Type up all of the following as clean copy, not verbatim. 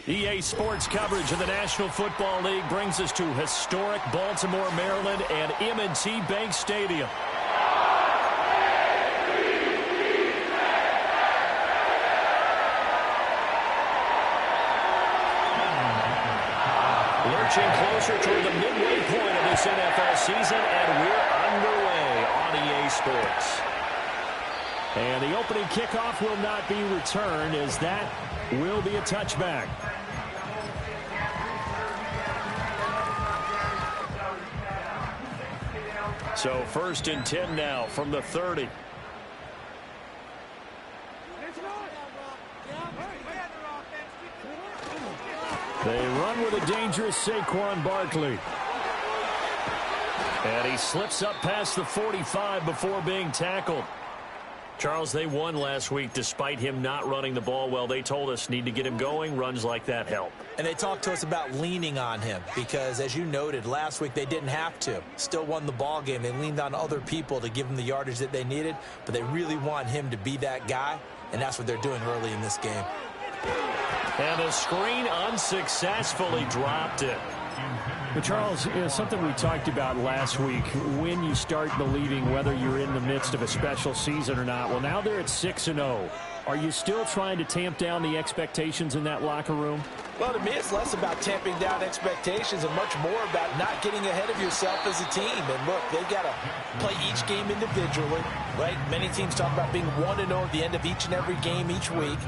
EA Sports coverage of the National Football League brings us to historic Baltimore, Maryland, and M&T Bank Stadium. Lurching closer toward the midway point of this NFL season, and we're underway on EA Sports. And the opening kickoff will not be returned, as that will be a touchback. So 1st and 10 now from the 30. They run with a dangerous Saquon Barkley. And he slips up past the 45 before being tackled. Charles, they won last week despite him not running the ball well. They told us need to get him going. Runs like that help. And they talked to us about leaning on him because, as you noted, last week they didn't have to. Still won the ball game. They leaned on other people to give them the yardage that they needed, but they really want him to be that guy, and that's what they're doing early in this game. And the screen unsuccessfully dropped it. But Charles, something we talked about last week, when you start believing whether you're in the midst of a special season or not. Well, now they're at 6-0. Are you still trying to tamp down the expectations in that locker room? Well, to me, it's less about tamping down expectations and much more about not getting ahead of yourself as a team. And look, they've got to play each game individually, right? Many teams talk about being 1-0 at the end of each and every game each week.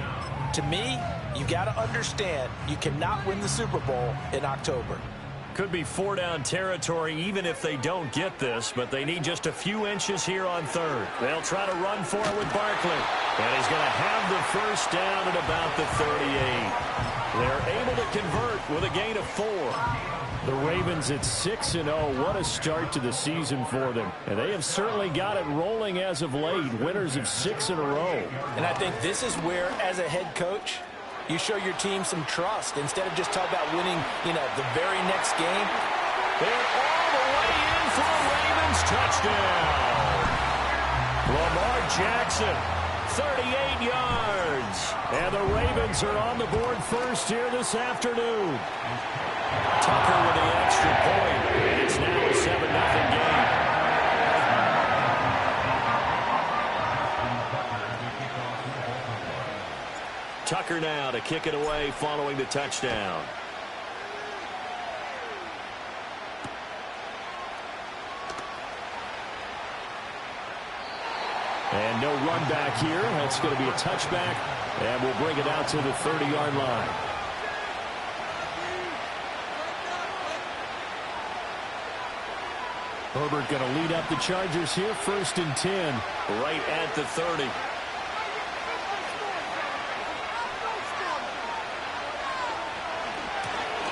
To me, you got to understand you cannot win the Super Bowl in October. Could be 4-down territory even if they don't get this, but they need just a few inches here on 3rd. They'll try to run for it with Barkley. And he's going to have the 1st down at about the 38. They're able to convert with a gain of 4. The Ravens at 6-0. What a start to the season for them. And they have certainly got it rolling as of late. Winners of 6 in a row. And I think this is where, as a head coach, you show your team some trust instead of just talking about winning, the very next game. They're all the way in for a Ravens touchdown. Lamar Jackson, 38 yards. And the Ravens are on the board first here this afternoon. Tucker with the extra point. And it's now a 7-0 game. Tucker now to kick it away following the touchdown. And no run back here. That's going to be a touchback. And we'll bring it out to the 30-yard line. Herbert going to lead up the Chargers here. 1st and 10. Right at the 30.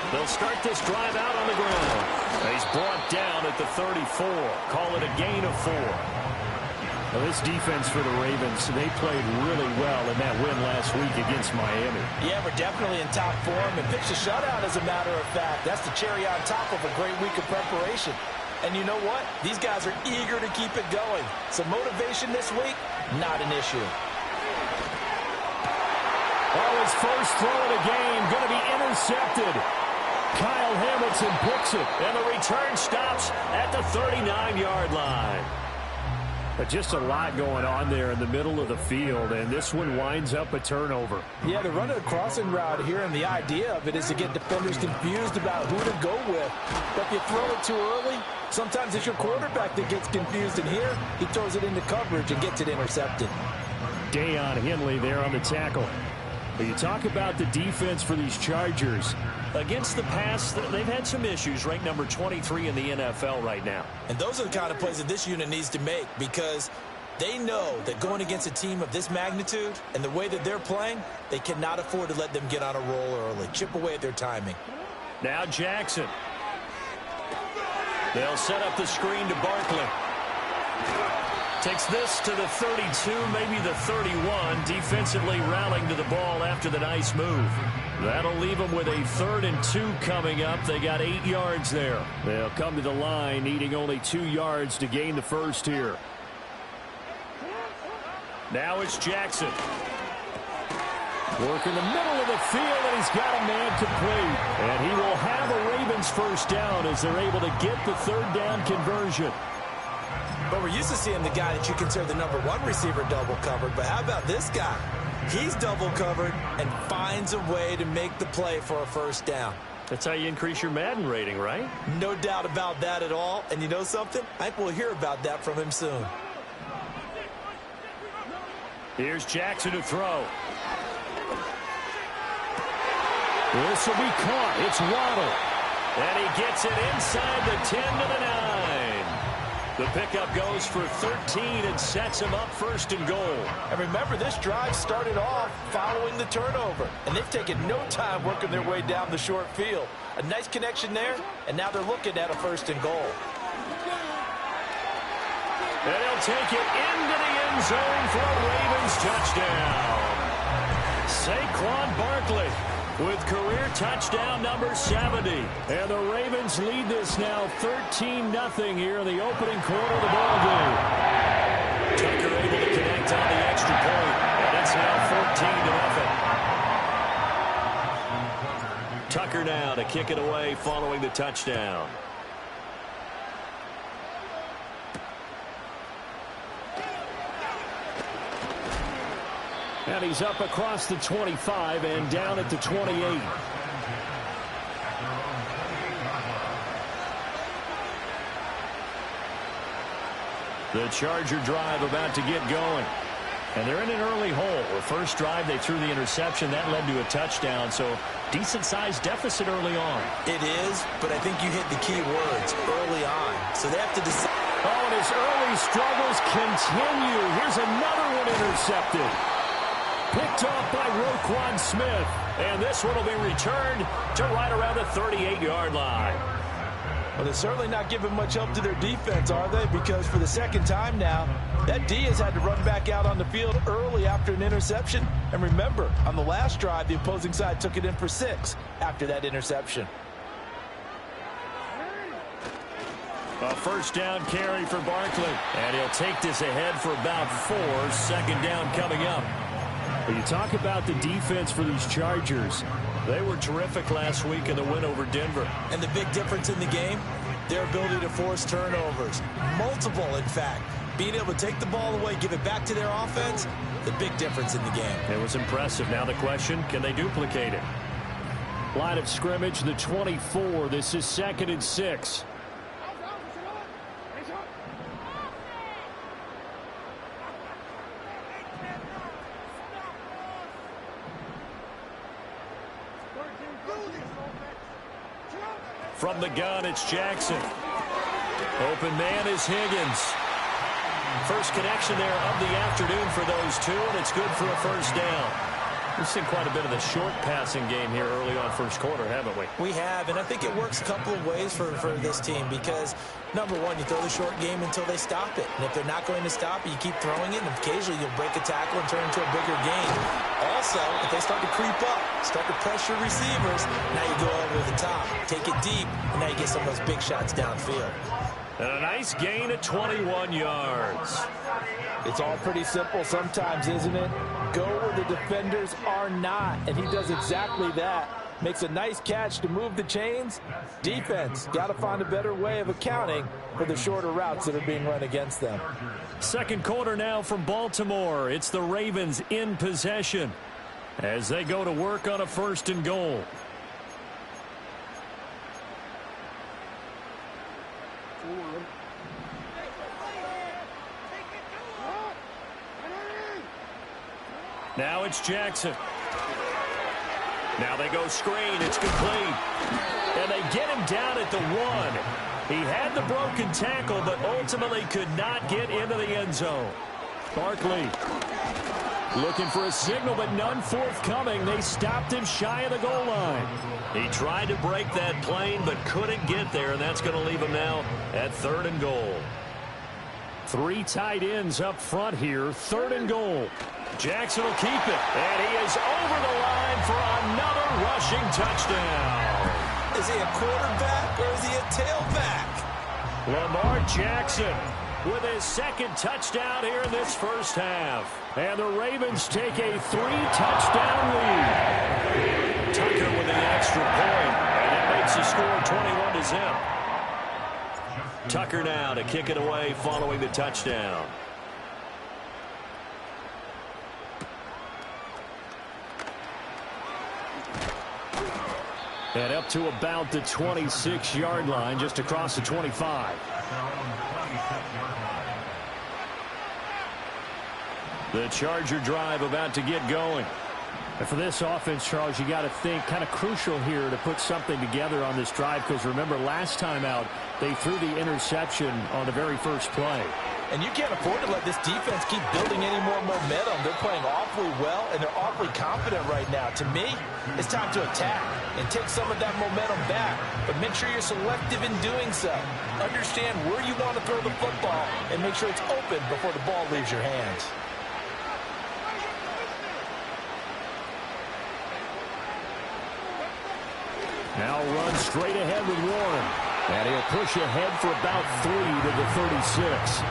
They'll start this drive out on the ground. He's brought down at the 34. Call it a gain of 4. Now this defense for the Ravens, they played really well in that win last week against Miami. Yeah, we're definitely in top form and pitched a shutout, as a matter of fact. That's the cherry on top of a great week of preparation. And you know what? These guys are eager to keep it going. So motivation this week, not an issue. Oh, his first throw of the game going to be intercepted. Kyle Hamilton picks it. And the return stops at the 39-yard line. But just a lot going on there in the middle of the field, and this one winds up a turnover. Yeah, they're running a crossing route here, and the idea of it is to get defenders confused about who to go with. But if you throw it too early, sometimes it's your quarterback that gets confused, and here he throws it into coverage and gets it intercepted. Deion Henley there on the tackle. But you talk about the defense for these Chargers. Against the pass, they've had some issues, ranked number 23 in the NFL right now. And those are the kind of plays that this unit needs to make, because they know that going against a team of this magnitude and the way that they're playing, they cannot afford to let them get on a roll early. Chip away at their timing. Now Jackson. They'll set up the screen to Barkley. Takes this to the 32, maybe the 31. Defensively rallying to the ball after the nice move. That'll leave them with a 3rd and 2 coming up. They got 8 yards there. They'll come to the line, needing only 2 yards to gain the first here. Now it's Jackson. Working the middle of the field, and he's got a man complete. And he will have a Ravens first down as they're able to get the third down conversion. But we're used to seeing the guy that you consider the number one receiver double covered. But how about this guy? He's double covered and finds a way to make the play for a first down. That's how you increase your Madden rating, right? No doubt about that at all. And you know something? I think we'll hear about that from him soon. Here's Jackson to throw. This will be caught. It's Waddle. And he gets it inside the 10 to the 9. The pickup goes for 13 and sets him up first and goal. And remember, this drive started off following the turnover. And they've taken no time working their way down the short field. A nice connection there, and now they're looking at a first and goal. And he'll take it into the end zone for a Ravens touchdown. Saquon Barkley with career touchdown number 70. And the Ravens lead this now 13-0 here in the opening quarter of the ballgame. Tucker able to connect on the extra point. And it's now 14-0. Tucker now to kick it away following the touchdown. And he's up across the 25 and down at the 28. The Charger drive about to get going. And they're in an early hole. The first drive, they threw the interception. That led to a touchdown. So decent-sized deficit early on. It is, but I think you hit the key words, early on. So they have to decide. Oh, and his early struggles continue. Here's another one intercepted. Picked off by Roquan Smith. And this one will be returned to right around the 38-yard line. Well, they're certainly not giving much help to their defense, are they? Because for the second time now, that D has had to run back out on the field early after an interception. And remember, on the last drive, the opposing side took it in for 6 after that interception. A first down carry for Barkley. And he'll take this ahead for about 4. Second down coming up. When you talk about the defense for these Chargers, they were terrific last week in the win over Denver. And the big difference in the game, their ability to force turnovers. Multiple, in fact. Being able to take the ball away, give it back to their offense, the big difference in the game. It was impressive. Now the question, can they duplicate it? Line of scrimmage, the 24. This is 2nd and 6. From the gun, it's Jackson. Open man is Higgins. First connection there of the afternoon for those two, and it's good for a first down. We've seen quite a bit of the short passing game here early on first quarter, haven't we? We have, and I think it works a couple of ways for this team because, number one, you throw the short game until they stop it. And if they're not going to stop it, you keep throwing it, and occasionally you'll break a tackle and turn into a bigger gain. Also, if they start to creep up, start to pressure receivers, now you go over the top, take it deep, and now you get some of those big shots downfield. And a nice gain at 21 yards. It's all pretty simple sometimes, isn't it? Go where the defenders are not, and he does exactly that. Makes a nice catch to move the chains. Defense, got to find a better way of accounting for the shorter routes that are being run against them. Second quarter now from Baltimore. It's the Ravens in possession as they go to work on a first and goal. Now it's Jackson. Now they go screen. It's complete. And they get him down at the 1. He had the broken tackle, but ultimately could not get into the end zone. Barkley looking for a signal, but none forthcoming. They stopped him shy of the goal line. He tried to break that plane, but couldn't get there, and that's going to leave him now at 3rd and goal. 3 tight ends up front here. 3rd and goal. Jackson will keep it, and he is over the line for another rushing touchdown. Is he a quarterback or is he a tailback? Lamar Jackson with his second touchdown here in this first half. And the Ravens take a 3-touchdown lead. Tucker with the extra point, and it makes the score 21-0. Tucker now to kick it away following the touchdown. And up to about the 26-yard line, just across the 25. The Charger drive about to get going. And for this offense, Charles, you got to think kind of crucial here to put something together on this drive, because remember last time out they threw the interception on the very first play. And you can't afford to let this defense keep building any more momentum. They're playing awfully well, and they're awfully confident right now. To me, it's time to attack and take some of that momentum back, but make sure you're selective in doing so. Understand where you want to throw the football and make sure it's open before the ball leaves your hands. Now run straight ahead with Warren. And he'll push ahead for about 3 to the 36.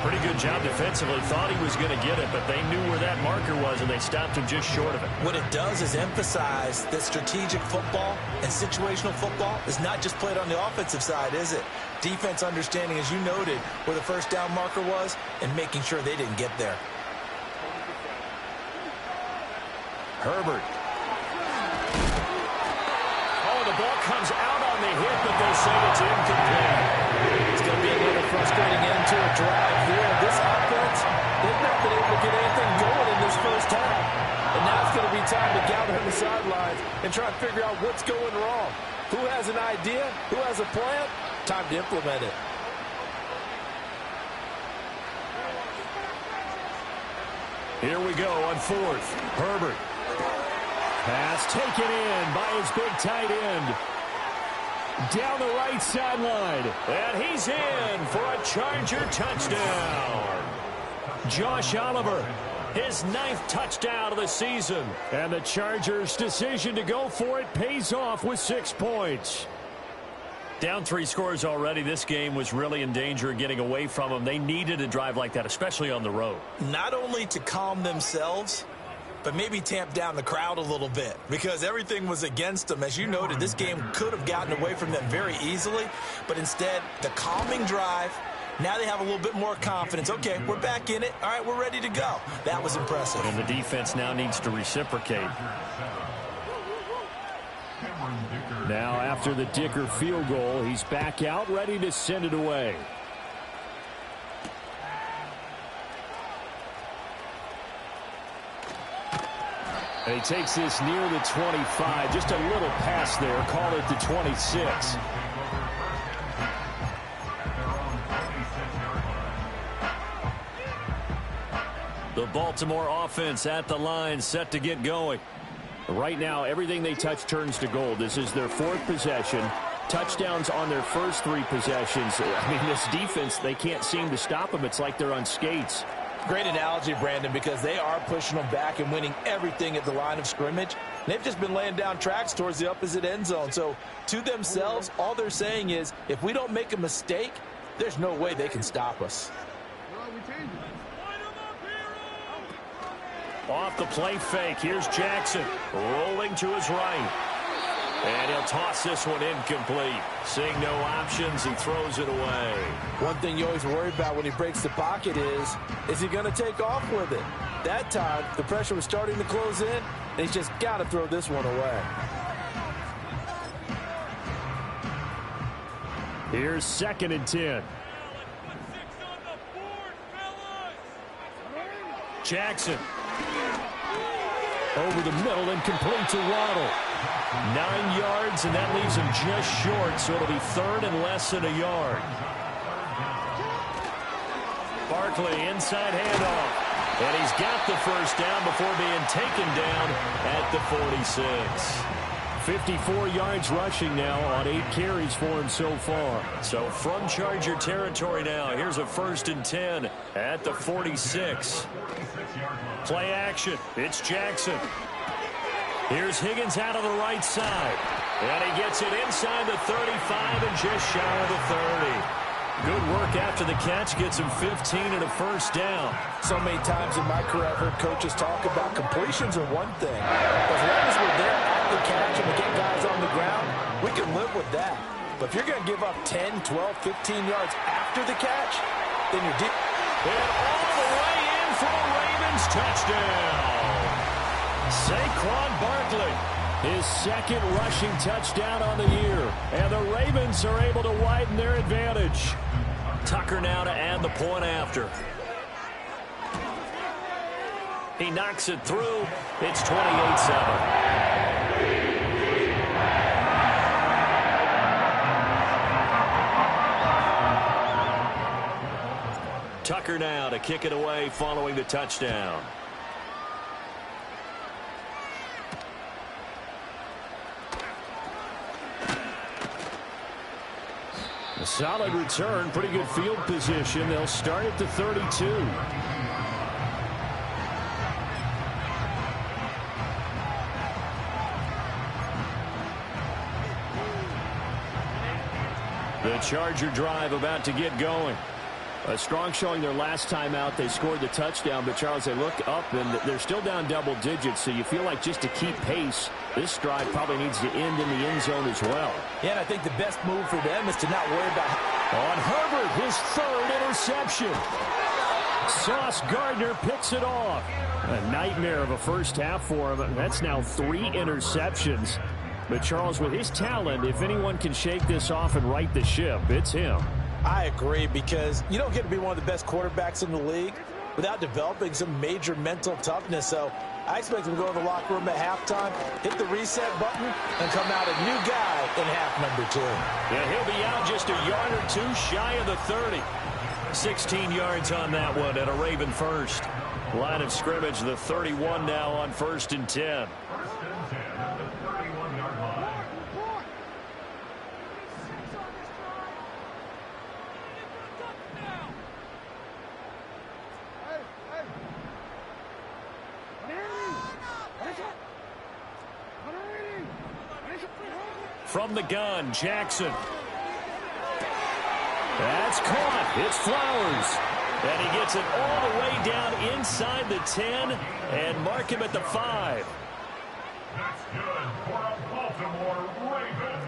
Pretty good job defensively. Thought he was going to get it, but they knew where that marker was, and they stopped him just short of it. What it does is emphasize that strategic football and situational football is not just played on the offensive side, is it? Defense understanding, as you noted, where the first down marker was and making sure they didn't get there. Herbert. Oh, the ball comes out on the hit, but they say it's incomplete. It's going to be a little frustrating end to a drive here. This offense, they've not been able to get anything going in this first half. And now it's going to be time to gather on the sidelines and try to figure out what's going wrong. Who has an idea? Who has a plan? Time to implement it. Here we go on fourth. Herbert. Pass taken in by his big tight end. Down the right sideline. And he's in for a Charger touchdown. Josh Oliver, his 9th touchdown of the season. And the Chargers' decision to go for it pays off with 6 points. Down 3 scores already. This game was really in danger of getting away from them. They needed a drive like that, especially on the road. Not only to calm themselves, but maybe tamp down the crowd a little bit, because everything was against them. As you noted, this game could have gotten away from them very easily, but instead, the calming drive, now they have a little bit more confidence. Okay, we're back in it. All right, we're ready to go. That was impressive. And the defense now needs to reciprocate. Now, after the Dicker field goal, he's back out, ready to send it away. And he takes this near the 25. Just a little pass there. Call it the 26. The Baltimore offense at the line, set to get going. Right now, everything they touch turns to gold. This is their 4th possession. Touchdowns on their first 3 possessions. I mean, this defense, they can't seem to stop them. It's like they're on skates. Great analogy, Brandon, because they are pushing them back and winning everything at the line of scrimmage. They've just been laying down tracks towards the opposite end zone. So to themselves, all they're saying is, if we don't make a mistake, there's no way they can stop us. Off the play fake, here's Jackson, rolling to his right. And he'll toss this one incomplete. Seeing no options, he throws it away. One thing you always worry about when he breaks the pocket is he going to take off with it? That time, the pressure was starting to close in, and he's just got to throw this one away. Here's 2nd and 10. Jackson. Over the middle and complete to Waddle. 9 yards, and that leaves him just short, so it'll be 3rd and less than a yard. Barkley, inside handoff. And he's got the first down before being taken down at the 46. 54 yards rushing now on 8 carries for him so far. So from Charger territory now, here's a 1st and 10 at the 46. Play action. It's Jackson. Here's Higgins out of the right side. And he gets it inside the 35 and just shy of the 30. Good work after the catch gets him 15 and a first down. So many times in my career, I've heard coaches talk about completions are one thing. As long as we're there at the catch and we get guys on the ground, we can live with that. But if you're going to give up 10, 12, 15 yards after the catch, then you're deep. And all the way in for the Ravens touchdown. Saquon Barkley, his second rushing touchdown on the year. And the Ravens are able to widen their advantage. Tucker now to add the point after. He knocks it through. It's 28-7. Tucker now to kick it away following the touchdown. A solid return, pretty good field position. They'll start at the 32. The Charger drive about to get going. A strong showing their last time out. They scored the touchdown, but Charles, they look up and they're still down double digits, so you feel like just to keep pace, this drive probably needs to end in the end zone as well. Yeah, and I think the best move for them is to not worry about... On Herbert, his third interception. Sauce Gardner picks it off. A nightmare of a first half for him. That's now 3 interceptions. But Charles, with his talent, if anyone can shake this off and right the ship, it's him. I agree, because you don't get to be one of the best quarterbacks in the league without developing some major mental toughness. So I expect him to go to the locker room at halftime, hit the reset button, and come out a new guy in half number 2. Yeah, he'll be out just a yard or two shy of the 30. 16 yards on that one at a Raven first. Line of scrimmage, the 31 now on 1st and 10. From the gun, Jackson. That's caught. It's Flowers. And he gets it all the way down inside the 10 and mark him at the 5. That's good for a Baltimore Raven.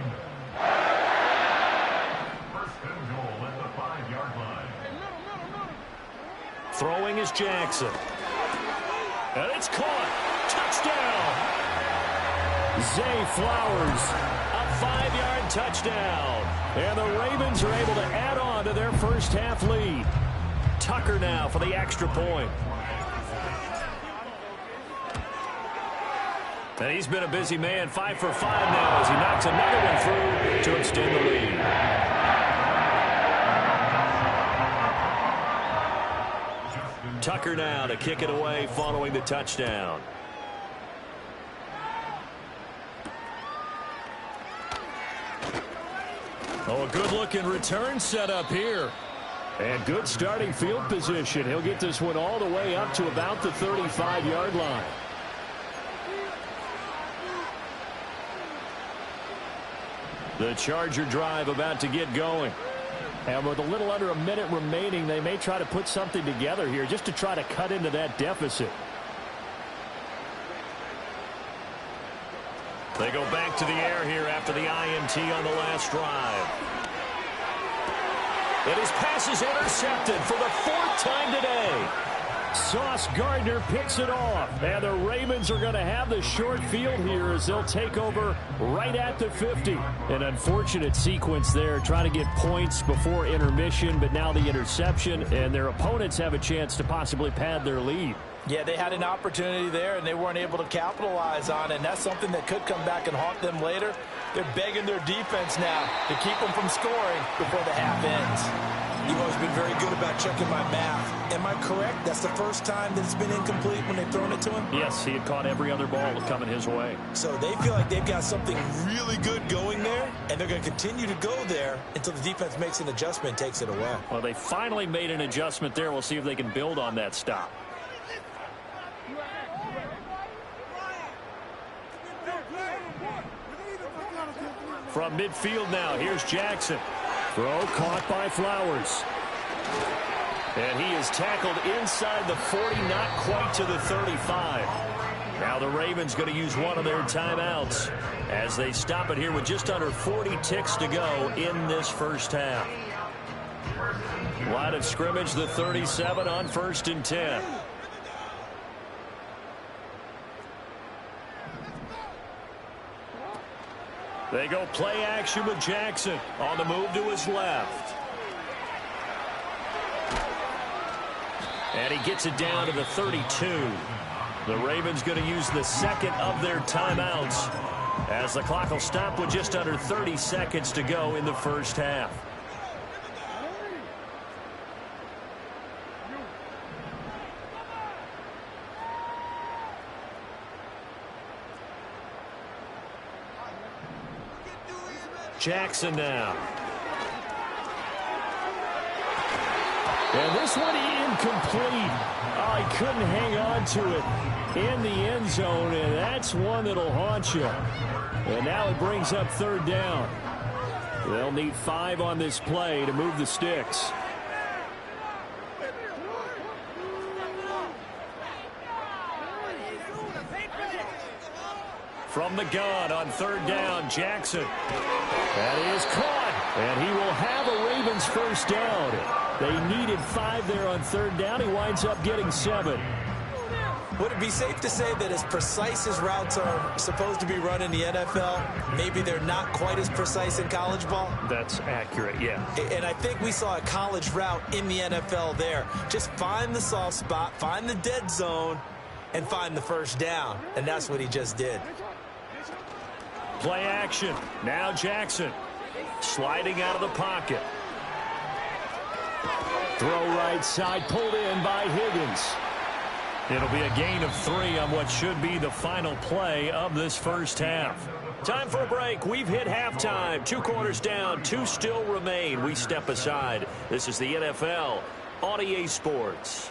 First and goal at the 5-yard line. Throwing is Jackson. And it's caught. Touchdown. Zay Flowers. 5-yard touchdown. And the Ravens are able to add on to their first half lead. Tucker now for the extra point. And he's been a busy man, 5 for 5 now as he knocks another one through to extend the lead. Tucker now to kick it away following the touchdown. Oh, a good-looking return set up here. And good starting field position. He'll get this one all the way up to about the 35-yard line. The Charger drive about to get going. And with a little under a minute remaining, they may try to put something together here just to try to cut into that deficit. They go back to the air here after the INT on the last drive. And his pass is intercepted for the 4th time today. Sauce Gardner picks it off. And the Ravens are going to have the short field here as they'll take over right at the 50. An unfortunate sequence there, trying to get points before intermission, but now the interception, and their opponents have a chance to possibly pad their lead. Yeah, they had an opportunity there, and they weren't able to capitalize on it, and that's something that could come back and haunt them later. They're begging their defense now to keep them from scoring before the half ends. You've always been very good about checking my math. Am I correct? That's the first time that it's been incomplete when they've thrown it to him? Yes, he had caught every other ball coming his way. So they feel like they've got something really good going there, and they're going to continue to go there until the defense makes an adjustment and takes it away. Well, they finally made an adjustment there. We'll see if they can build on that stop. From midfield now, here's Jackson. Throw caught by Flowers. And he is tackled inside the 40, not quite to the 35. Now the Ravens going to use one of their timeouts as they stop it here with just under 40 ticks to go in this first half. Line of scrimmage, the 37 on 1st and 10. They go play action with Jackson on the move to his left. And he gets it down to the 32. The Ravens going to use the second of their timeouts as the clock will stop with just under 30 seconds to go in the first half. Jackson now. And this one incomplete. Oh, he couldn't hang on to it in the end zone, and that's one that'll haunt you. And now it brings up 3rd down. They'll need 5 on this play to move the sticks. From the gun on 3rd down, Jackson. That is caught. And he will have a Ravens first down. They needed 5 there on 3rd down. He winds up getting 7. Would it be safe to say that as precise as routes are supposed to be run in the NFL, maybe they're not quite as precise in college ball? That's accurate, yeah. And I think we saw a college route in the NFL there. Just find the soft spot, find the dead zone, and find the first down. And that's what he just did. Play action. Now Jackson sliding out of the pocket. Throw right side, pulled in by Higgins. It'll be a gain of 3 on what should be the final play of this first half. Time for a break. We've hit halftime. 2 quarters down, 2 still remain. We step aside. This is the NFL on EA Sports.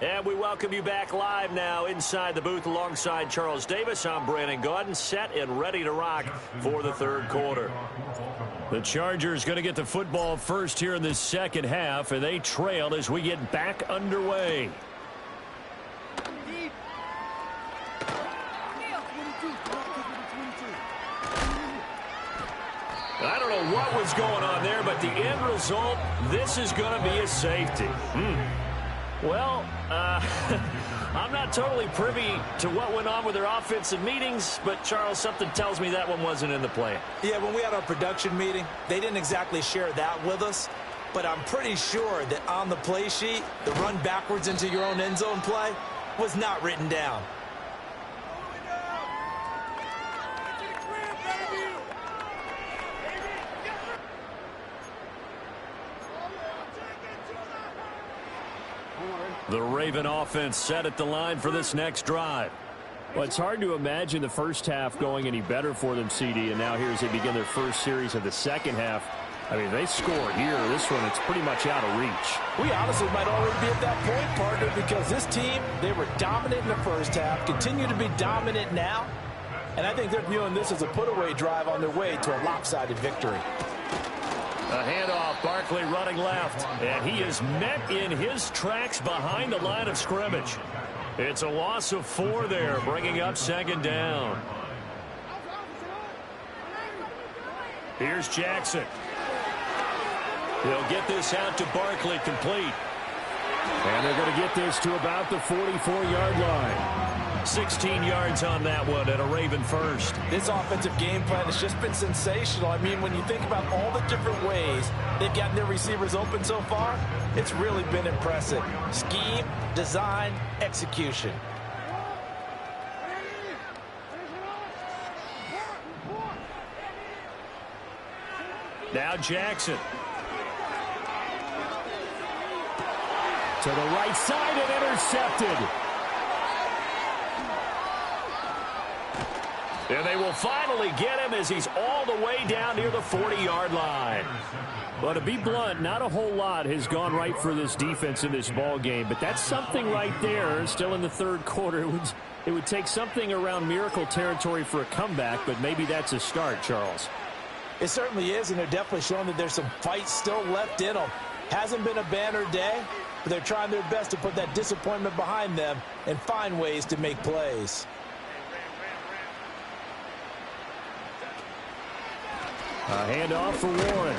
And we welcome you back live now inside the booth alongside Charles Davis. I'm Brandon Gaudin, set and ready to rock for the 3rd quarter. The Chargers going to get the football first here in this second half, and they trail as we get back underway. I don't know what was going on there, but the end result, this is going to be a safety. Well, I'm not totally privy to what went on with their offensive meetings, but, Charles, something tells me that one wasn't in the plan. Yeah, when we had our production meeting, they didn't exactly share that with us, but I'm pretty sure that on the play sheet, the run backwards into your own end zone play was not written down. The Raven offense set at the line for this next drive. Well, it's hard to imagine the first half going any better for them, CD, and now here as they begin their first series of the second half. I mean, they score here. This one, it's pretty much out of reach. We honestly might already be at that point, partner, because this team, they were dominant in the first half, continue to be dominant now, and I think they're viewing this as a put-away drive on their way to a lopsided victory. A handoff, Barkley running left, and he is met in his tracks behind the line of scrimmage. It's a loss of 4 there, bringing up 2nd down. Here's Jackson. He'll get this out to Barkley, complete. And they're going to get this to about the 44-yard line. 16 yards on that one and a Raven first. This offensive game plan has just been sensational. I mean, when you think about all the different ways they've gotten their receivers open so far, it's really been impressive. Scheme, design, execution. Now Jackson. To the right side and intercepted. And they will finally get him as he's all the way down near the 40-yard line. Well, to be blunt, not a whole lot has gone right for this defense in this ball game, but that's something right there. Still in the third quarter, it would take something around miracle territory for a comeback, but maybe that's a start, Charles. It certainly is, and they're definitely showing that there's some fight still left in them. Hasn't been a banner day, but they're trying their best to put that disappointment behind them and find ways to make plays. A handoff for Warren.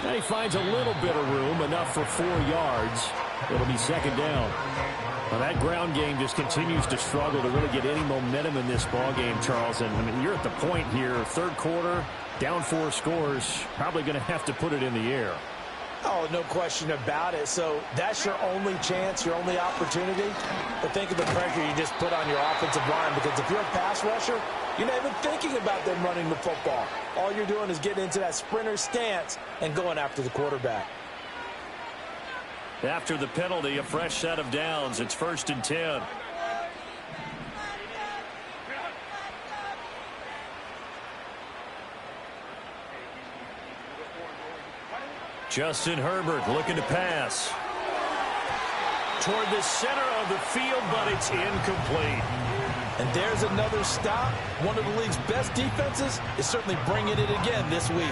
And he finds a little bit of room, enough for 4 yards. It'll be second down. Well, that ground game just continues to struggle to really get any momentum in this ball game, Charles. And I mean, you're at the point here, third quarter, down 4 scores, probably going to have to put it in the air. Oh, no question about it. So that's your only chance, your only opportunity. But think of the pressure you just put on your offensive line, because if you're a pass rusher, you're not even thinking about them running the football. All you're doing is getting into that sprinter stance and going after the quarterback. After the penalty, a fresh set of downs. It's 1st and 10. Justin Herbert looking to pass toward the center of the field, but it's incomplete. And there's another stop. One of the league's best defenses is certainly bringing it again this week.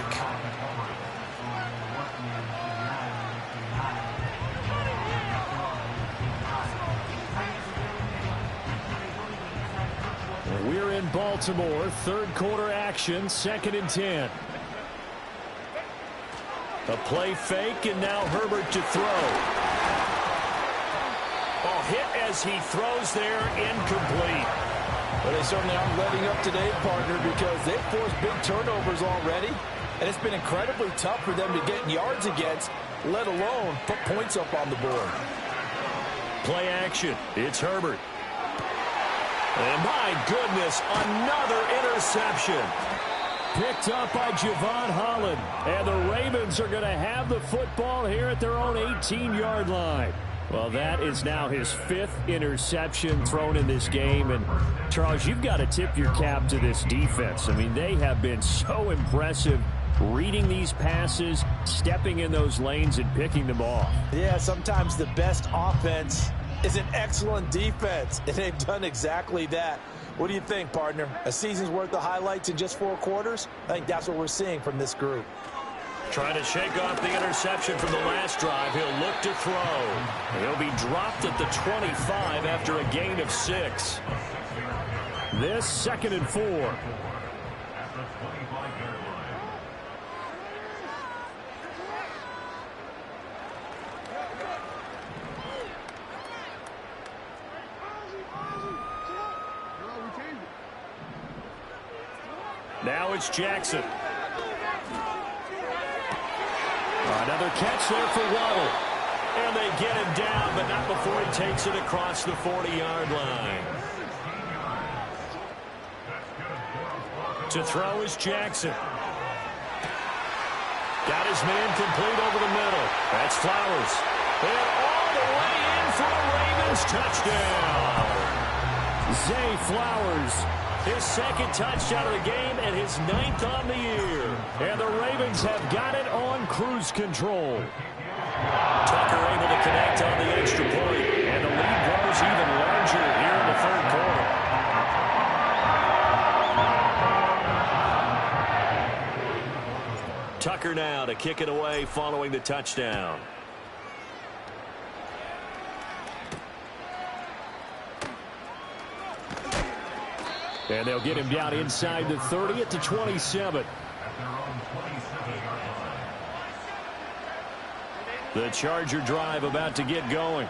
We're in Baltimore, third quarter action, 2nd and 10. A play fake, and now Herbert to throw. Oh, hit as he throws there, incomplete. But they certainly aren't letting up today, partner, because they've forced big turnovers already. And it's been incredibly tough for them to get yards against, let alone put points up on the board. Play action. It's Herbert. And my goodness, another interception. Picked up by Javon Holland. And the Ravens are going to have the football here at their own 18-yard line. Well, that is now his 5th interception thrown in this game. And, Charles, you've got to tip your cap to this defense. I mean, they have been so impressive reading these passes, stepping in those lanes, and picking them off. Yeah, sometimes the best offense is an excellent defense, and they've done exactly that. What do you think, partner? A season's worth of highlights in just 4 quarters? I think that's what we're seeing from this group. Trying to shake off the interception from the last drive. He'll look to throw. He'll be dropped at the 25 after a gain of 6. This 2nd and 4. Now it's Jackson. Another catch there for Waddle. And they get him down, but not before he takes it across the 40-yard line. To throw is Jackson. Got his man complete over the middle. That's Flowers. And all the way in for a Ravens touchdown. Zay Flowers. His 2nd touchdown of the game and his 9th on the year. And the Ravens have got it on cruise control. Tucker able to connect on the extra point. And the lead grows even larger here in the third quarter. Tucker now to kick it away following the touchdown. And they'll get him down inside the 30 at the 27. The Charger drive about to get going.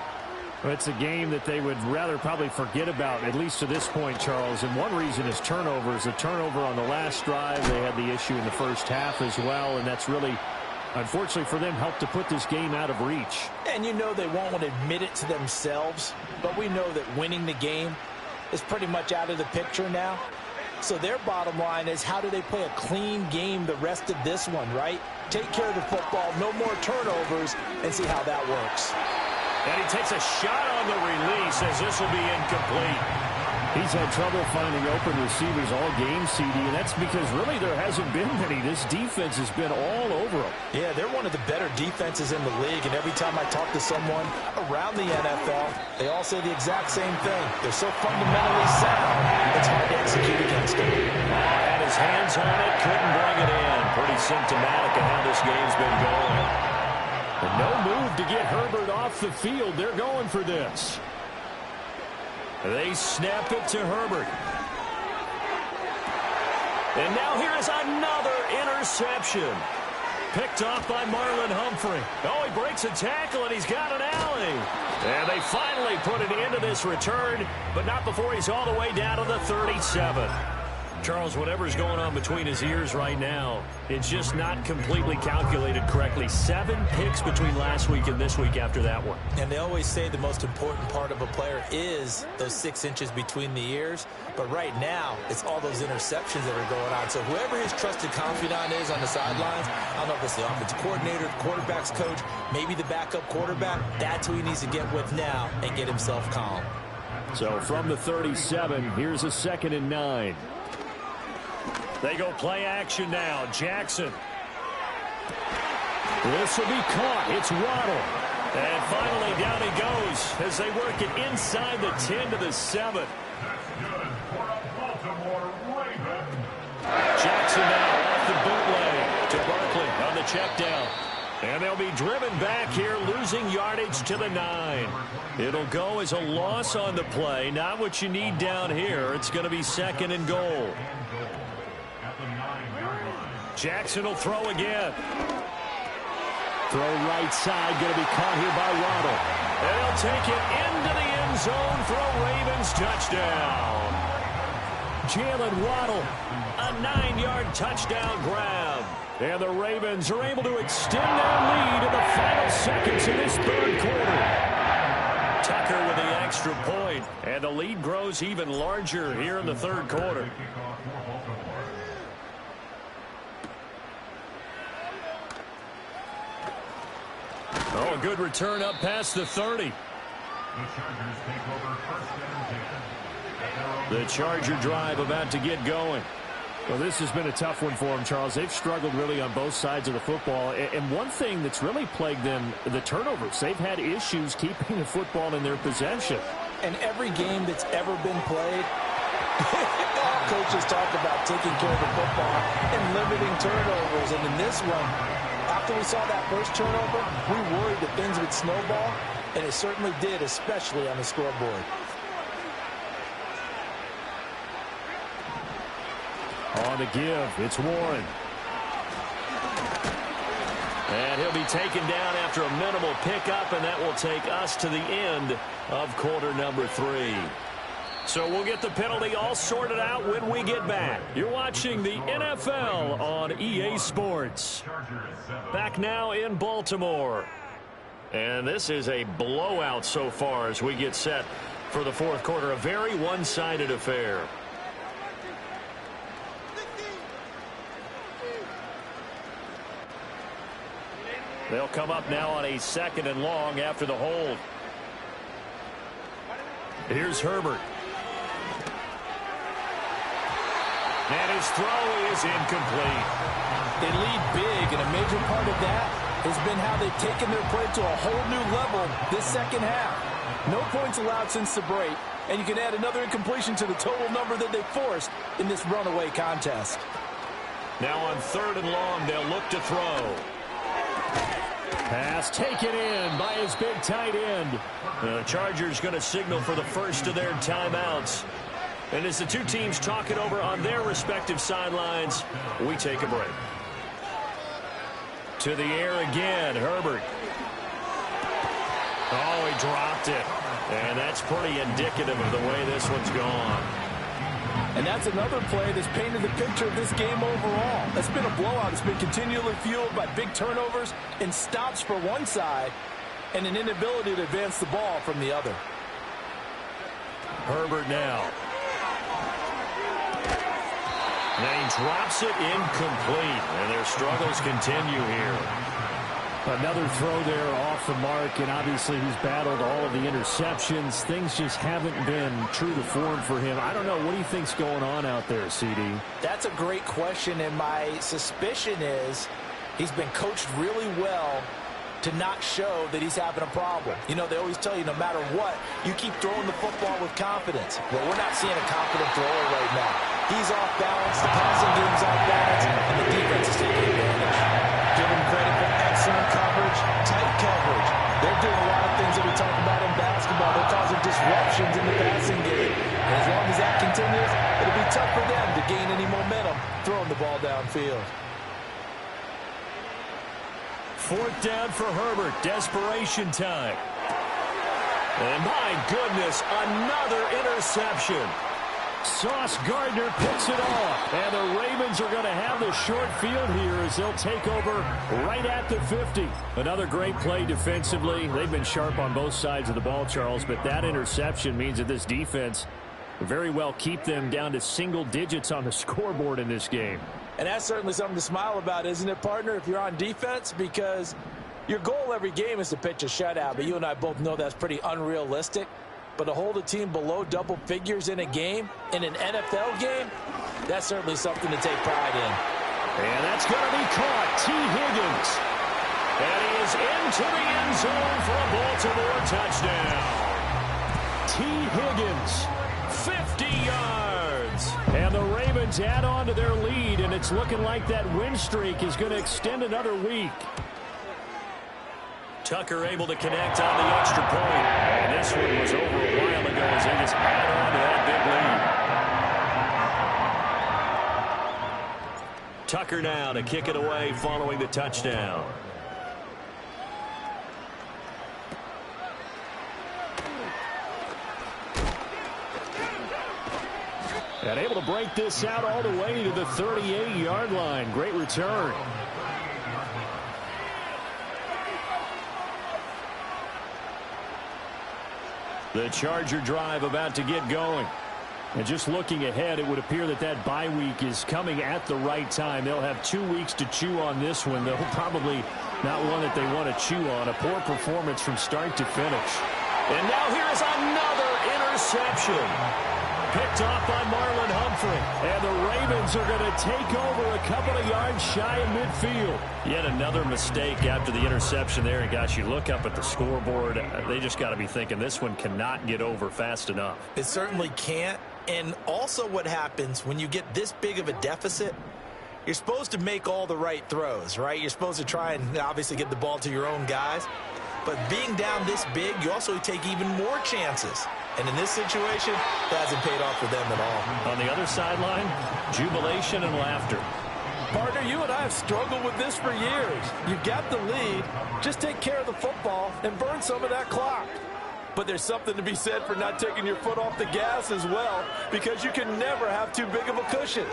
Well, it's a game that they would rather probably forget about, at least to this point, Charles. And one reason is turnovers. A turnover on the last drive. They had the issue in the first half as well. And that's really, unfortunately for them, helped to put this game out of reach. And you know they won't want to admit it to themselves. But we know that winning the game is pretty much out of the picture now. So their bottom line is, how do they play a clean game the rest of this one, right? Take care of the football, no more turnovers, and see how that works. And he takes a shot on the release as this will be incomplete. He's had trouble finding open receivers all game, CD, and that's because really there hasn't been many. This defense has been all over them. Yeah, they're one of the better defenses in the league, and every time I talk to someone around the NFL, they all say the exact same thing. They're so fundamentally sound, it's hard to execute against them. Had his hands on it, couldn't bring it in. Pretty symptomatic of how this game's been going. And no move to get Herbert off the field. They're going for this. They snap it to Herbert. And now here is another interception. Picked off by Marlon Humphrey. Oh, he breaks a tackle, and he's got an alley. And they finally put an end to this return, but not before he's all the way down to the 37. Charles, whatever's going on between his ears right now, it's just not completely calculated correctly. 7 picks between last week and this week after that one. And they always say the most important part of a player is those 6 inches between the ears. But right now, it's all those interceptions that are going on. So whoever his trusted confidant is on the sidelines, I don't know if it's the offensive coordinator, the quarterback's coach, maybe the backup quarterback, that's who he needs to get with now and get himself calm. So from the 37, here's a 2nd and 9. They go play action now. Jackson. This will be caught. It's Waddle. And finally down he goes as they work it inside the 10 to the 7. Jackson now off the bootleg to Barkley on the check down. And they'll be driven back here, losing yardage to the 9. It'll go as a loss on the play. Not what you need down here. It's going to be 2nd and goal. Jackson will throw again. Throw right side, going to be caught here by Waddle. And he'll take it into the end zone for a Ravens touchdown. Jalen Waddle. A 9-yard touchdown grab. And the Ravens are able to extend their lead in the final seconds of this 3rd quarter. Tucker with the extra point. And the lead grows even larger here in the 3rd quarter. Oh, a good return up past the 30. The Charger drive about to get going. Well, this has been a tough one for them, Charles. They've struggled really on both sides of the football. And one thing that's really plagued them, the turnovers. They've had issues keeping the football in their possession. And every game that's ever been played, coaches talk about taking care of the football and limiting turnovers. And in this one, after we saw that first turnover, we worried that things would snowball, and it certainly did, especially on the scoreboard. On the give, it's Warren. And he'll be taken down after a minimal pickup, and that will take us to the end of quarter number 3. So we'll get the penalty all sorted out when we get back. You're watching the NFL on EA Sports. Back now in Baltimore. And this is a blowout so far as we get set for the 4th quarter. A very one-sided affair. They'll come up now on a 2nd and long after the hold. Here's Herbert. And his throw is incomplete. They lead big, and a major part of that has been how they've taken their play to a whole new level this 2nd half. No points allowed since the break, and you can add another incompletion to the total number that they forced in this runaway contest. Now on 3rd and long, they'll look to throw. Pass taken in by his big tight end. The Chargers going to signal for the first of their timeouts. And as the two teams talk it over on their respective sidelines, we take a break. To the air again, Herbert. Oh, he dropped it. And that's pretty indicative of the way this one's gone. And that's another play that's painted the picture of this game overall. It's been a blowout. It's been continually fueled by big turnovers and stops for one side and an inability to advance the ball from the other. Herbert now. And he drops it incomplete. And their struggles continue here. Another throw there off the mark, and obviously he's battled all of the interceptions. Things just haven't been true to form for him. I don't know. What do you think's going on out there, CD? That's a great question, and my suspicion is he's been coached really well to not show that he's having a problem. You know, they always tell you no matter what, you keep throwing the football with confidence. Well, we're not seeing a confident thrower right now. He's off balance, the passing game's off balance, and the defense is taking advantage. Give him credit for excellent coverage, tight coverage. They're doing a lot of things that we talk about in basketball. They're causing disruptions in the passing game. And as long as that continues, it'll be tough for them to gain any momentum throwing the ball downfield. Fourth down for Herbert. Desperation time. And my goodness, another interception. Sauce Gardner picks it off. And the Ravens are going to have the short field here as they'll take over right at the 50. Another great play defensively. They've been sharp on both sides of the ball, Charles, but that interception means that this defense will very well keep them down to single digits on the scoreboard in this game. And that's certainly something to smile about, isn't it, partner, if you're on defense? Because your goal every game is to pitch a shutout, but you and I both know that's pretty unrealistic. But to hold a team below double figures in a game, in an NFL game, that's certainly something to take pride in. And that's going to be caught. T. Higgins. And he is into the end zone for a Baltimore touchdown. T. Higgins, 50 yards. And the Ravens add on to their lead, and it's looking like that win streak is going to extend another week. Tucker able to connect on the extra point. And this one was over a while ago as they just add on to that big lead. Tucker now to kick it away following the touchdown. And able to break this out all the way to the 38-yard line. Great return. The Charger drive about to get going. And just looking ahead, it would appear that that bye week is coming at the right time. They'll have 2 weeks to chew on this one, though probably not one that they want to chew on. A poor performance from start to finish. And now here's another interception. Picked off by Marlon Humphrey. And the Ravens are going to take over a couple of yards shy of midfield. Yet another mistake after the interception there. And gosh, you look up at the scoreboard, they just got to be thinking this one cannot get over fast enough. It certainly can't. And also what happens when you get this big of a deficit, you're supposed to make all the right throws, right? You're supposed to try and obviously get the ball to your own guys. But being down this big, you also take even more chances. And in this situation, that hasn't paid off for them at all. On the other sideline, jubilation and laughter. Partner, you and I have struggled with this for years. You've got the lead. Just take care of the football and burn some of that clock. But there's something to be said for not taking your foot off the gas as well, because you can never have too big of a cushion.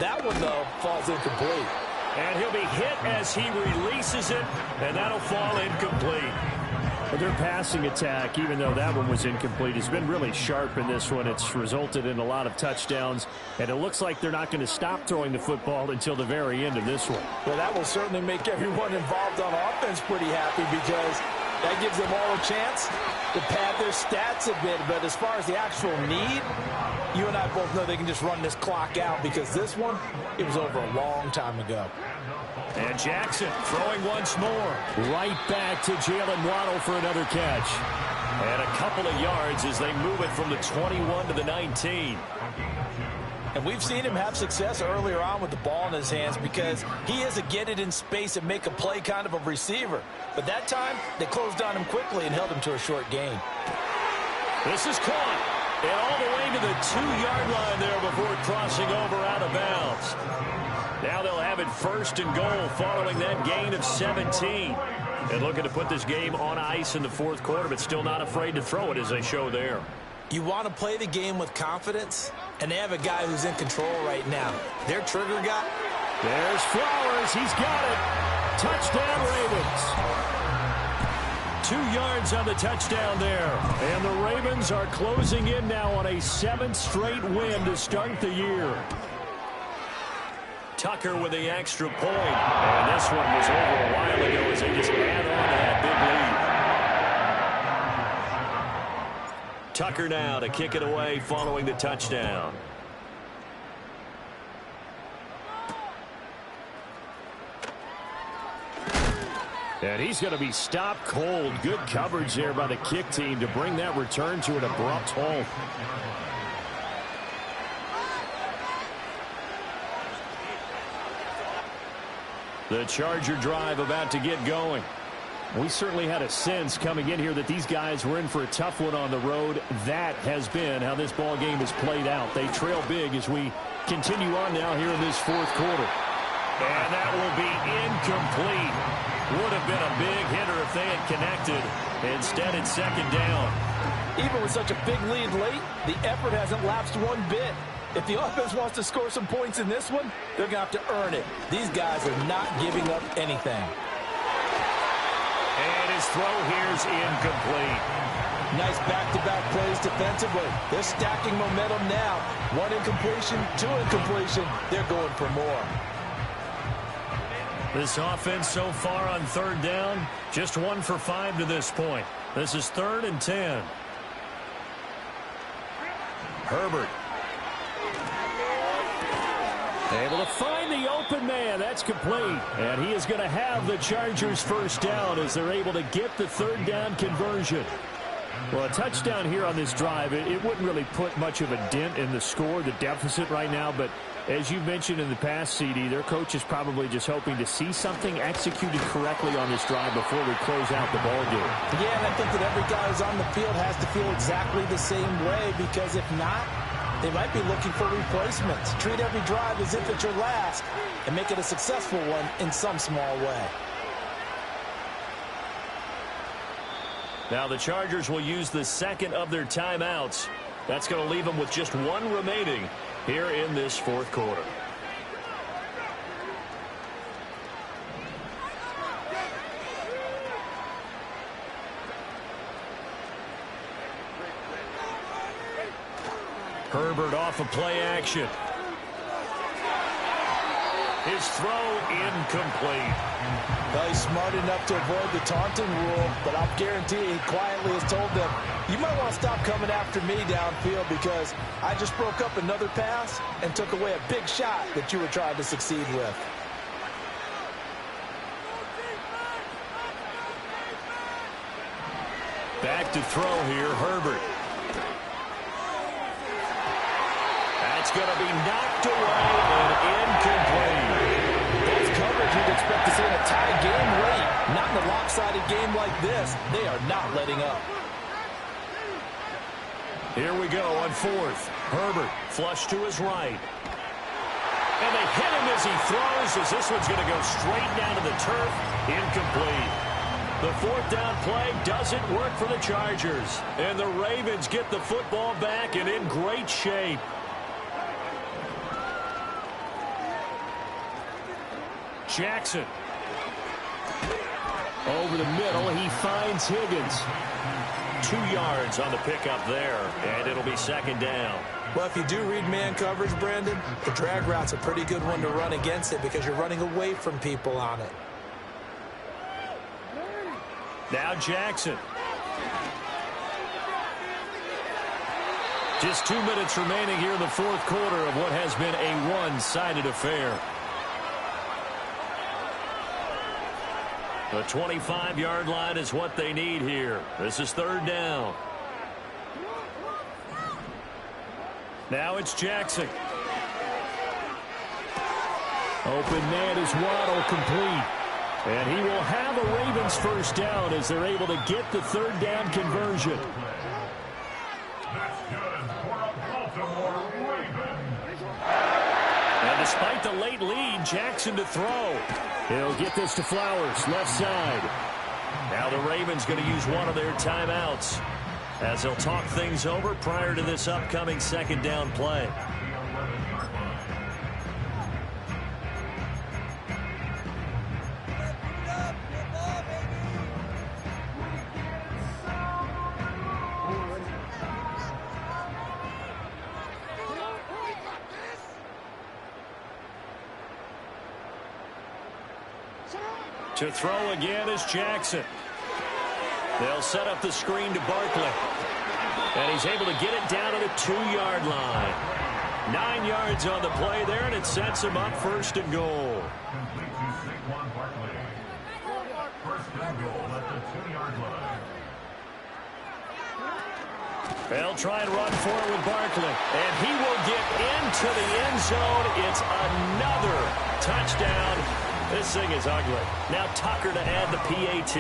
That one, though, falls incomplete. And he'll be hit as he releases it, and that'll fall incomplete. But their passing attack, even though that one was incomplete, has been really sharp in this one. It's resulted in a lot of touchdowns, and it looks like they're not going to stop throwing the football until the very end of this one. Well, that will certainly make everyone involved on offense pretty happy, because that gives them all a chance to pad their stats a bit. But as far as the actual need, you and I both know they can just run this clock out, because this one, it was over a long time ago. And Jackson throwing once more. Right back to Jalen Waddle for another catch. And a couple of yards as they move it from the 21 to the 19. And we've seen him have success earlier on with the ball in his hands, because he is a get it in space and make a play kind of a receiver. But that time, they closed on him quickly and held him to a short gain. This is caught. And all the way to the 2-yard line there before crossing over out of bounds. Now they'll have it first and goal following that gain of 17. And looking to put this game on ice in the fourth quarter, but still not afraid to throw it as they show there. You want to play the game with confidence, and they have a guy who's in control right now. Their trigger guy. There's Flowers. He's got it. Touchdown, Ravens. 2 yards on the touchdown there. And the Ravens are closing in now on a 7th straight win to start the year. Tucker with the extra point. And this one was over a while ago as they just add on to that big lead. Tucker now to kick it away following the touchdown. And he's going to be stopped cold. Good coverage there by the kick team to bring that return to an abrupt halt. The Charger drive about to get going. We certainly had a sense coming in here that these guys were in for a tough one on the road. That has been how this ball game has played out. They trail big as we continue on now here in this fourth quarter. And that will be incomplete. Would have been a big hitter if they had connected. Instead, it's second down. Even with such a big lead late, the effort hasn't lapsed one bit. If the offense wants to score some points in this one, they're going to have to earn it. These guys are not giving up anything. And his throw here's incomplete. Nice back-to-back plays defensively. They're stacking momentum now. One incompletion, two incompletion. They're going for more. This offense so far on third down, just 1 for 5 to this point. This is 3rd and 10. Herbert. Able to find the open man. That's complete. And he is going to have the Chargers first down as they're able to get the third down conversion. Well, a touchdown here on this drive, it wouldn't really put much of a dent in the score, the deficit right now. But as you mentioned in the past, CD, their coach is probably just hoping to see something executed correctly on this drive before we close out the ball game. Yeah, and I think that every guy who's on the field has to feel exactly the same way, because if not, they might be looking for replacements. Treat every drive as if it's your last and make it a successful one in some small way. Now the Chargers will use the second of their timeouts. That's going to leave them with just 1 remaining here in this fourth quarter. Herbert off of play action. His throw incomplete. Well, he's smart enough to avoid the taunting rule, but I'll guarantee he quietly has told them, you might want to stop coming after me downfield because I just broke up another pass and took away a big shot that you were trying to succeed with. Back to throw here, Herbert. That's going to be knocked away and incomplete. That's coverage you'd expect to see in a tie game late. Not in a lopsided game like this. They are not letting up. Here we go on 4th. Herbert flush to his right. And they hit him as he throws, as this one's going to go straight down to the turf. Incomplete. The 4th down play doesn't work for the Chargers. And the Ravens get the football back and in great shape. Jackson. Over the middle, he finds Higgins. 2 yards on the pickup there, and it'll be second down. Well, if you do read man coverage, Brandon, the drag route's a pretty good one to run against it because you're running away from people on it. Now Jackson. Just 2 minutes remaining here in the fourth quarter of what has been a one-sided affair. The 25-yard line is what they need here. This is 3rd down. Now it's Jackson. Open man is Waddle, complete. And he will have a Ravens first down as they're able to get the 3rd down conversion. That's good for a Baltimore Ravens. And despite the late lead, Jackson to throw. He'll get this to Flowers, left side. Now the Ravens going to use one of their timeouts as they'll talk things over prior to this upcoming second down play. To throw again is Jackson. They'll set up the screen to Barkley. And he's able to get it down to the 2-yard line. 9 yards on the play there, and it sets him up 1st and goal. Complete to Saquon Barkley. 1st and goal at the 2-yard line. They'll try and run forward with Barkley. And he will get into the end zone. It's another touchdown. This thing is ugly. Now Tucker to add the PAT.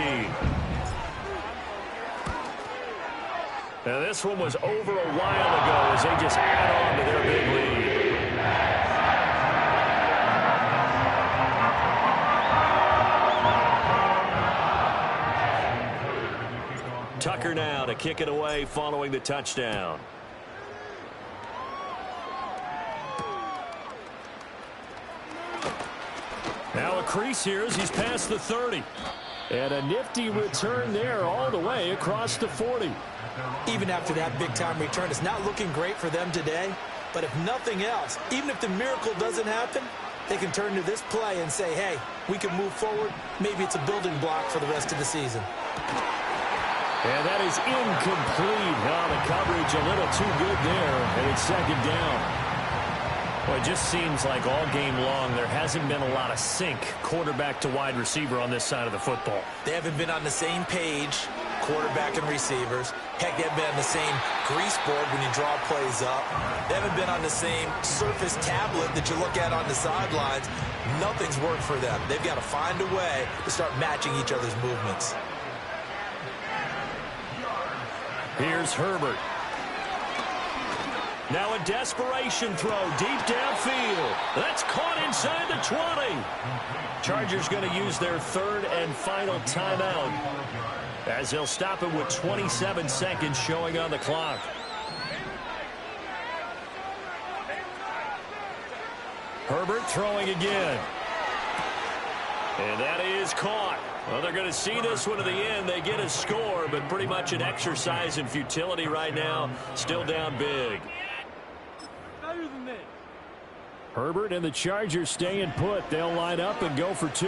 Now this one was over a while ago as they just add on to their big lead. Tucker now to kick it away following the touchdown. Now a crease here as he's past the 30. And a nifty return there all the way across the 40. Even after that big-time return, it's not looking great for them today. But if nothing else, even if the miracle doesn't happen, they can turn to this play and say, hey, we can move forward. Maybe it's a building block for the rest of the season. And that is incomplete. Well, the coverage a little too good there, and it's 2nd down. Well, it just seems like all game long there hasn't been a lot of sync quarterback to wide receiver on this side of the football. They haven't been on the same page, quarterback and receivers. Heck, they haven't been on the same grease board when you draw plays up. They haven't been on the same surface tablet that you look at on the sidelines. Nothing's worked for them. They've got to find a way to start matching each other's movements. Here's Herbert. Now a desperation throw deep downfield. That's caught inside the 20. Chargers going to use their 3rd and final timeout as they'll stop it with 27 seconds showing on the clock. Herbert throwing again. And that is caught. Well, they're going to see this one to the end. They get a score, but pretty much an exercise in futility right now. Still down big. Herbert and the Chargers staying put. They'll line up and go for 2.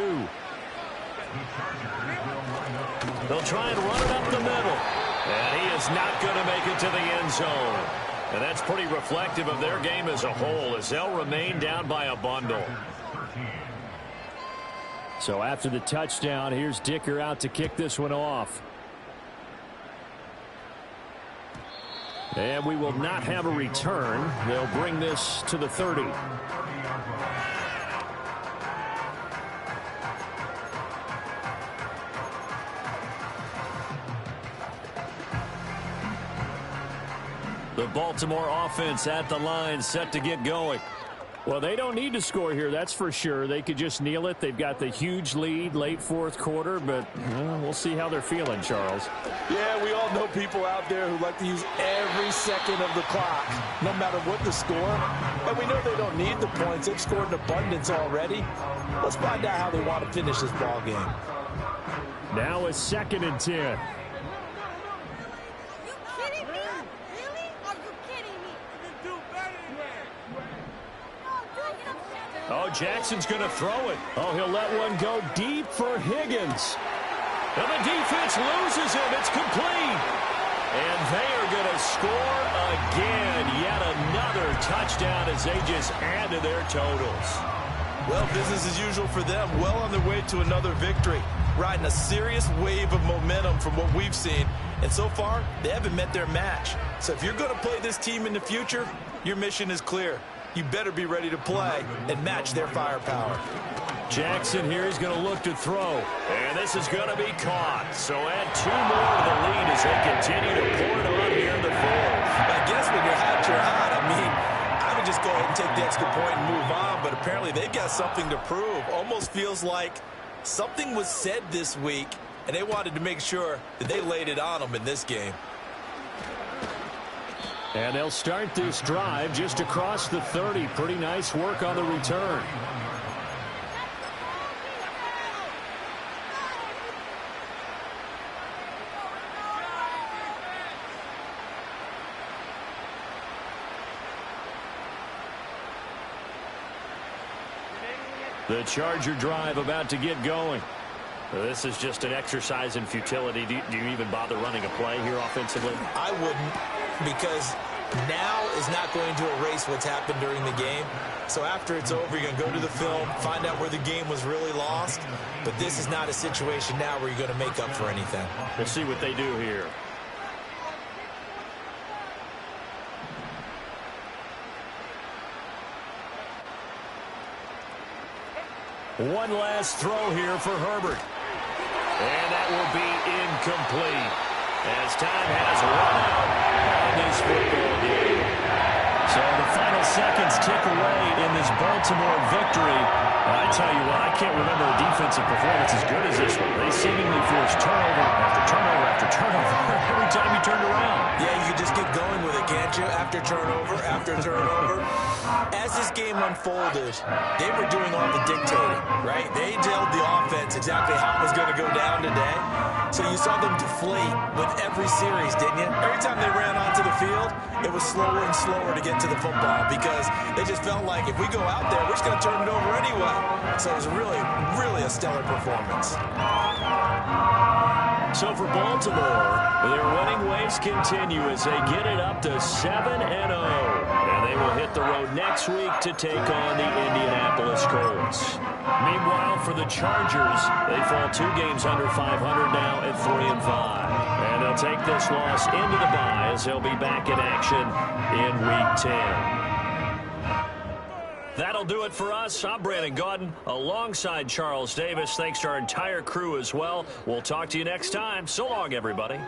They'll try and run it up the middle. And he is not going to make it to the end zone. And that's pretty reflective of their game as a whole as they'll remain down by a bundle. So after the touchdown, here's Dicker out to kick this one off. And we will not have a return. They'll bring this to the 30. The Baltimore offense at the line, set to get going. Well, they don't need to score here, that's for sure. They could just kneel it. They've got the huge lead late 4th quarter, but we'll see how they're feeling, Charles. Yeah, we all know people out there who like to use every second of the clock, no matter what the score. And we know they don't need the points. They've scored in abundance already. Let's find out how they want to finish this ball game. Now it's 2nd and 10. Oh, Jackson's going to throw it. Oh, he'll let one go deep for Higgins. And the defense loses him. It's complete. And they are going to score again. Yet another touchdown as they just add to their totals. Well, business as usual for them. Well on their way to another victory. Riding a serious wave of momentum from what we've seen. And so far, they haven't met their match. So if you're going to play this team in the future, your mission is clear. You better be ready to play and match their firepower. Jackson here is going to look to throw. And this is going to be caught. So add 2 more to the lead as they continue to pour it on here in the 4th. I guess when you're hot, you're hot. I mean, I would just go ahead and take the extra point and move on. But apparently they've got something to prove. Almost feels like something was said this week, and they wanted to make sure that they laid it on them in this game. And they'll start this drive just across the 30. Pretty nice work on the return. The Charger drive about to get going. This is just an exercise in futility. Do you even bother running a play here offensively? I wouldn't, because now is not going to erase what's happened during the game. So after it's over, you're going to go to the film, find out where the game was really lost. But this is not a situation now where you're going to make up for anything. We'll see what they do here. One last throw here for Herbert. And that will be incomplete as time has run out on this football game. So the final seconds tick away in this Baltimore victory. And I tell you what, I can't remember a defensive performance as good as this one. They seemingly forced turnover after turnover after turnover every time you turned around. Yeah, you could just keep going with it, can't you? After turnover, after turnover. As this game unfolded, they were doing all the dictating, right? They told the offense exactly how it was going to go down today. So you saw them deflate with every series, didn't you? Every time they ran onto the field, it was slower and slower to get to the football because they just felt like if we go out there, we're just going to turn it over anyway. So it was really, really a stellar performance. So for Baltimore, their winning ways continue as they get it up to 7-0. And they will hit the road next week to take on the Indianapolis Colts. Meanwhile, for the Chargers, they fall 2 games under 500 now at 3-5. And they'll take this loss into the bye as they'll be back in action in Week 10. That'll do it for us. I'm Brandon Gaudin alongside Charles Davis. Thanks to our entire crew as well. We'll talk to you next time. So long, everybody.